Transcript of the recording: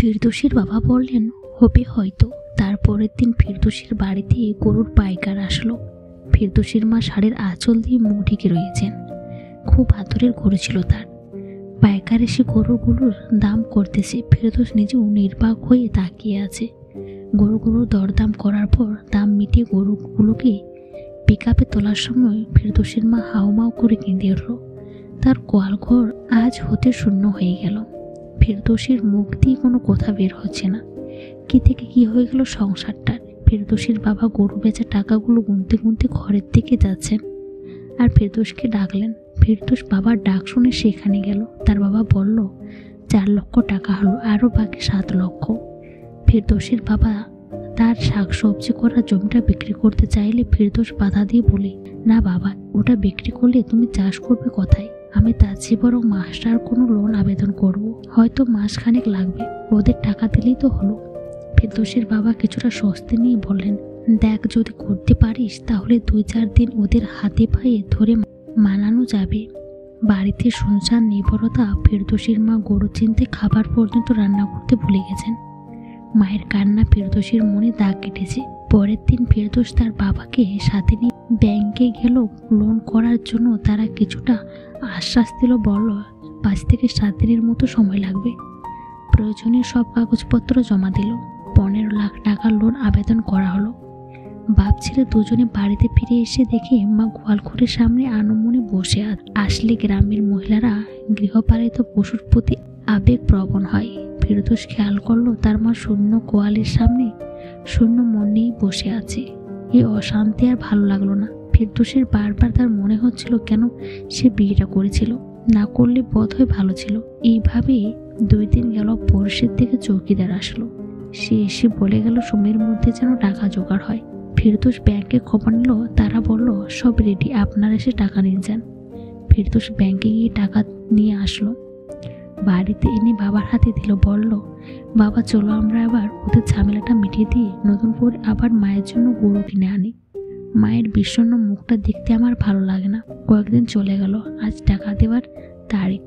ফিরদৌসীর বাবা বললেন, হবে হয়তো। তারপরের দিন ফিরদৌসীর বাড়িতে গরুর পাইকার আসলো। ফিরদৌসীর মা শাড়ির আঁচল দিয়ে মুখ ঢেকে রয়েছেন। খুব আদরের গরু ছিল তার। পাইকার এসে গরুগুলোর দাম করতেছে। ফিরদৌস নিজেও নির্বাক হয়ে তাকিয়ে আছে। গরুগুলোর দরদাম করার পর দাম মিটিয়ে গরুগুলোকে পিকআপে তোলার সময় ফিরদৌসীর মা হাউমাউ করে কেঁদে উঠল। তার গোয়ালঘর আজ হতে শূন্য হয়ে গেল। ফিরদৌসীর মুখ দিয়ে কোনো কথা বের হচ্ছে না। কি থেকে কি হয়ে গেল সংসারটার। ফিরদৌসীর বাবা গরু বেচা টাকাগুলো গুনতে গুনতে ঘরের দিকে যাচ্ছেন আর ফিরদৌসকে ডাকলেন। ফিরদৌস বাবার ডাক শুনে সেখানে গেল। তার বাবা বলল, 4 লক্ষ টাকা হলো, আরও বাকি 7 লক্ষ। ফিরদৌসীর বাবা তার শাক সবজি করা জমিটা বিক্রি করতে চাইলে ফিরদৌস বাধা দিয়ে বলে, না বাবা, ওটা বিক্রি করলে তুমি চাষ করবে কোথায়? আমি তার চেয়ে বরং মাস্টার কোনো লোন আবেদন করব, হয়তো মাসখানেক লাগবে, ওদের টাকা দিলেই তো হলো। ফিরদৌসীর বাবা কিছুটা স্বস্তি নিয়ে বললেন, দেখ, যদি করতে পারিস তাহলে 2-4 দিন ওদের হাতে পায়ে ধরে মানানো যাবে। বাড়িতে শুনশান নির্ভরতা। ফিরদৌসীর মা গরু চিনতে খাবার পর্যন্ত রান্না করতে ভুলে গেছেন। মায়ের কান্না ফিরদৌসীর মনে দাগ কেটেছে। পরের দিন ফিরদৌস তার বাবাকে সাথে নিয়ে ব্যাংকে গেল লোন করার জন্য। তারা কিছুটা আশ্বাস দিল, বলল 5 থেকে 7 দিনের মতো সময় লাগবে। প্রয়োজনীয় সব কাগজপত্র জমা দিল। 15 লাখ টাকার লোন আবেদন করা হলো। বাপ ছেলে দুজনে বাড়িতে ফিরে এসে দেখে মা গোয়ালঘরের সামনে আনমনে বসে আসলে গ্রামের মহিলারা গৃহপালিত পশুর প্রতি আবেগপ্রবণ হয়। ফিরদৌস খেয়াল করলো তার মা শূন্য গোয়ালের সামনে শূন্য মন নিয়ে বসে আছে। এই অশান্তি আর ভালো লাগলো না। ফিরদৌসের বারবার তার মনে হচ্ছিল কেন সে বিয়েটা করেছিল, না করলে বোধহয় ভালো ছিল। এইভাবে 2 দিন গেল। পরশের থেকে চৌকিদার আসলো। সে এসে বলে গেল সময়ের মধ্যে যেন টাকা জোগাড় হয়। ফিরদৌস ব্যাংকে খবর নিল। তারা বলল, সব রেডি, আপনারা এসে টাকা নিয়ে যান। ফিরদৌস ব্যাংকে গিয়ে টাকা নিয়ে আসলো। বাড়িতে এনে বাবার হাতে দিল। বলল, বাবা চলো আমরা আবার ওদের ঝামেলাটা মিটিয়ে দিয়ে নতুন করে আবার মায়ের জন্য গরু কিনে আনি। মায়ের বিষণ্ণ মুখটা দেখতে আমার ভালো লাগে না। কয়েকদিন চলে গেল। আজ টাকা দেওয়ার তারিখ।